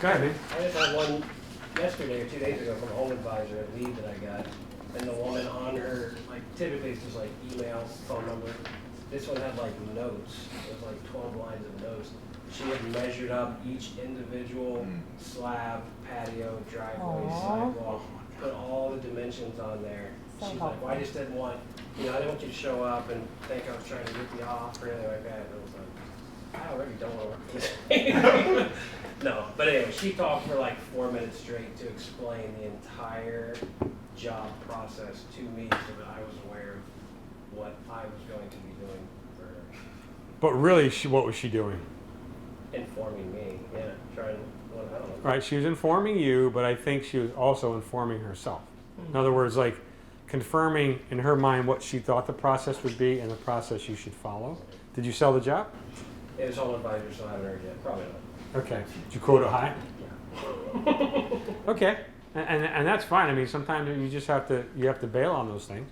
Go ahead, man. I just had one yesterday or 2 days ago from a home advisor, a lead that I got. And the woman on her, like typically it's just like email, phone number. This one had like notes. It was like 12 lines of notes. She had measured up each individual slab, patio, driveway, sidewalk, put all the dimensions on there. So She's like, helpful. well, I just didn't want, I didn't want you to show up and think I was trying to rip you off or anything like that. And I was like, I already don't want to work for this. No, but anyway, she talked for like 4 minutes straight to explain the entire job process to me so that I was aware of what I was going to be doing for her. But really, what was she doing? Informing me, trying, well, I don't know. Right, she was informing you, but I think she was also informing herself. In other words, like confirming in her mind what she thought the process would be and the process you should follow. Did you sell the job? It was home advisor, so I haven't heard yet. Probably not. Okay. Did you quote a high? Yeah. Okay. And that's fine. I mean, sometimes you just have to bail on those things,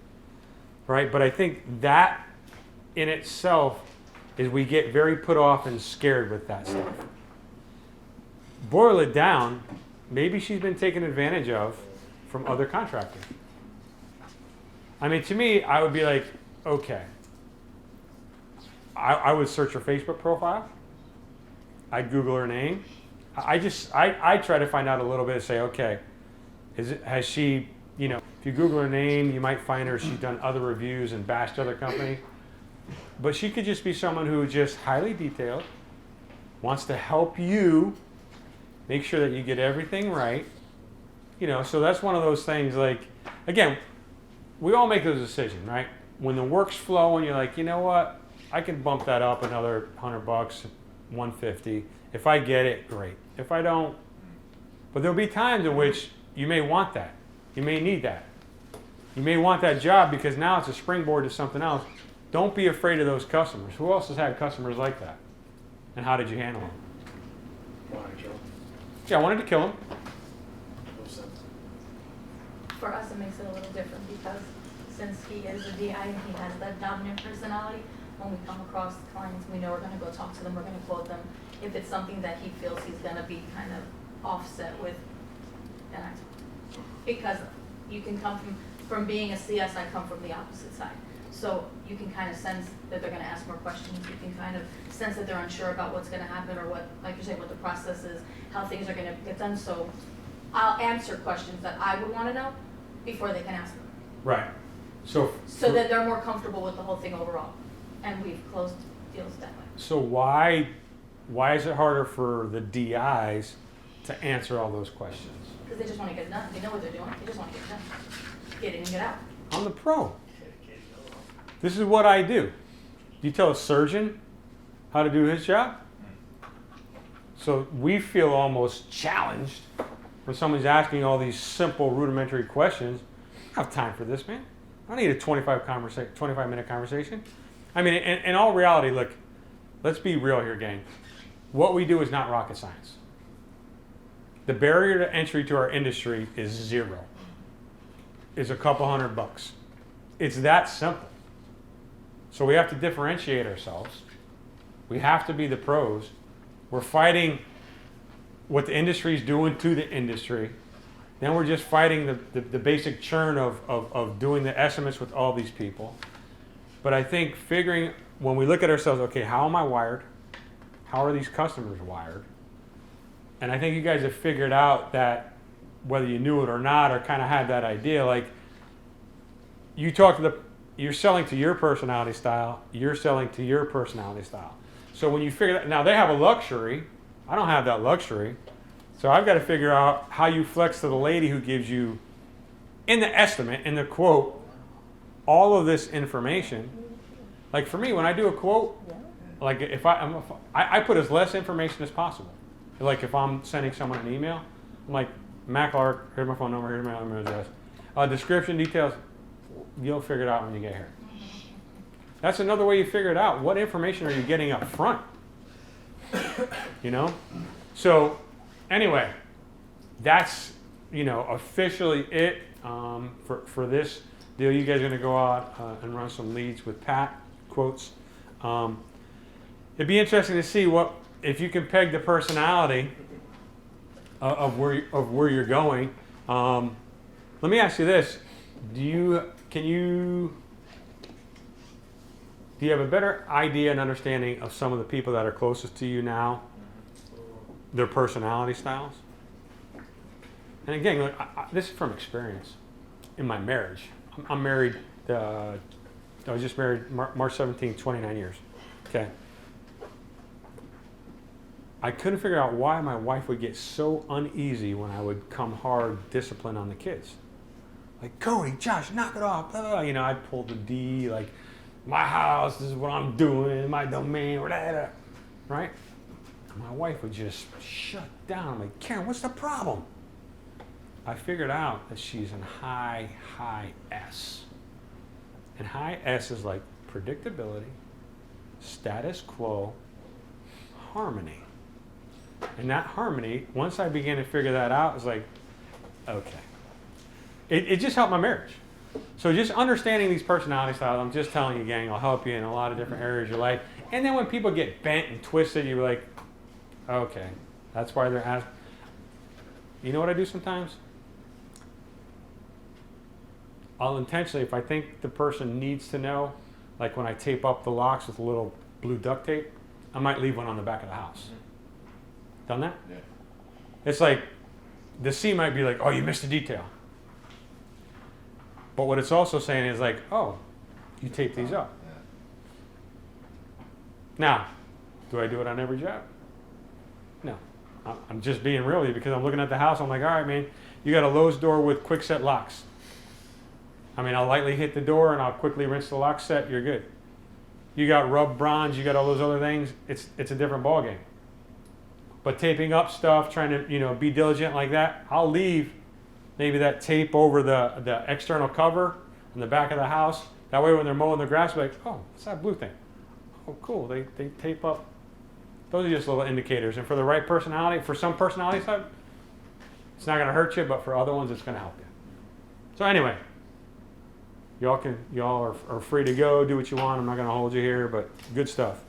right? But I think that in itself is we get very put off and scared with that stuff. Boil it down, maybe she's been taken advantage of from other contractors. I mean, to me, I would be like, okay. I would search her Facebook profile. I'd Google her name. I try to find out a little bit and say, okay, has she, if you Google her name, you might find her, she's done other reviews and bashed other companies. But she could just be someone who is just highly detailed, wants to help you make sure that you get everything right. So that's one of those things, like, again, we all make those decisions, right? When the work's flowing, you're like, you know what? I can bump that up another $100, $150. If I get it, great. If I don't, but there'll be times in which you may want that. You may need that. You may want that job because now it's a springboard to something else. Don't be afraid of those customers. Who else has had customers like that? And how did you handle them? Wanted to kill him. Yeah, I wanted to kill them. No sense. For us, it makes it a little different because since he is a DI and he has that dominant personality, when we come across clients, we know we're going to go talk to them, we're going to quote them. If it's something that he feels he's going to be kind of offset with, then I talk. Because you can come from being a CS, I come from the opposite side. So you can kind of sense that they're going to ask more questions. You can kind of sense that they're unsure about what's going to happen or what, like you say, what the process is, how things are going to get done. So I'll answer questions that I would want to know before they can ask them. Right. So that they're more comfortable with the whole thing overall. And we've closed deals that way. So why is it harder for the DIs to answer all those questions? Because they just want to get it done. They know what they're doing. They just want to get it done. Get in and get out. I'm the pro. This is what I do. Do you tell a surgeon how to do his job? So we feel almost challenged when someone's asking all these simple rudimentary questions. I don't have time for this, man. I need a 25-minute conversation. I mean, in all reality, look, let's be real here, gang. What we do is not rocket science. The barrier to entry to our industry is zero. It's a couple $100. It's that simple. So we have to differentiate ourselves. We have to be the pros. We're fighting what the industry is doing to the industry. Then we're just fighting the basic churn of doing the estimates with all these people. But I think when we look at ourselves, okay, how am I wired? How are these customers wired? And I think you guys have figured out that whether you knew it or not, or kind of had that idea, like you're selling to your personality style, you're selling to your personality style. So when you figure that, now they have a luxury, I don't have that luxury. So I've got to figure out how you flex to the lady who gives you, in the estimate, in the quote, all of this information. Like for me, when I do a quote, like if I put as less information as possible. Like if I'm sending someone an email, I'm like, Mac Lark, here's my phone number, here's my email address. Description, details, you'll figure it out when you get here. That's another way you figure it out. What information are you getting up front? So anyway, that's officially it for this deal. You guys are going to go out and run some leads with Pat quotes. It'd be interesting to see if you can peg the personality of where you're going. Let me ask you this: Do you have a better idea and understanding of some of the people that are closest to you now, their personality styles? And again, look, this is from experience in my marriage. I'm married. I was just married March 17th, 29 years. Okay. I couldn't figure out why my wife would get so uneasy when I would come hard discipline on the kids. Like, Cody, Josh, knock it off. Blah, blah, blah. You know, I'd pull the D, like, my house, this is what I'm doing, my domain, blah, blah, blah. Right? And my wife would just shut down. I'm like, Karen, what's the problem? I figured out that she's in high S. And high S is like predictability, status quo, harmony. And that harmony, once I began to figure that out, was like, okay. It just helped my marriage. So just understanding these personality styles, I'm just telling you, gang, will help you in a lot of different areas of your life. And then when people get bent and twisted, you're like, okay, that's why they're asking. You know what I do sometimes? I'll intentionally, if I think the person needs to know, like when I tape up the locks with a little blue duct tape, I might leave one on the back of the house. Done that? Yeah. It's like, the C might be like, oh, you missed a detail. But what it's also saying is like, oh, you tape these up. Yeah. Now, do I do it on every job? No. I'm just being real with you because I'm looking at the house. I'm like, all right, man, you got a Lowe's door with quick set locks. I mean, I'll lightly hit the door and I'll quickly rinse the lock set. You're good. You got rub bronze. You got all those other things. It's a different ballgame. But taping up stuff, trying to be diligent like that, I'll leave maybe that tape over the external cover in the back of the house. That way, when they're mowing the grass, they're like, oh, what's that blue thing? Oh, cool. They tape up. Those are just little indicators. And for the right personality, for some personality type, it's not going to hurt you, but for other ones, it's going to help you. So anyway. Y'all are free to go, do what you want. I'm not going to hold you here, but good stuff.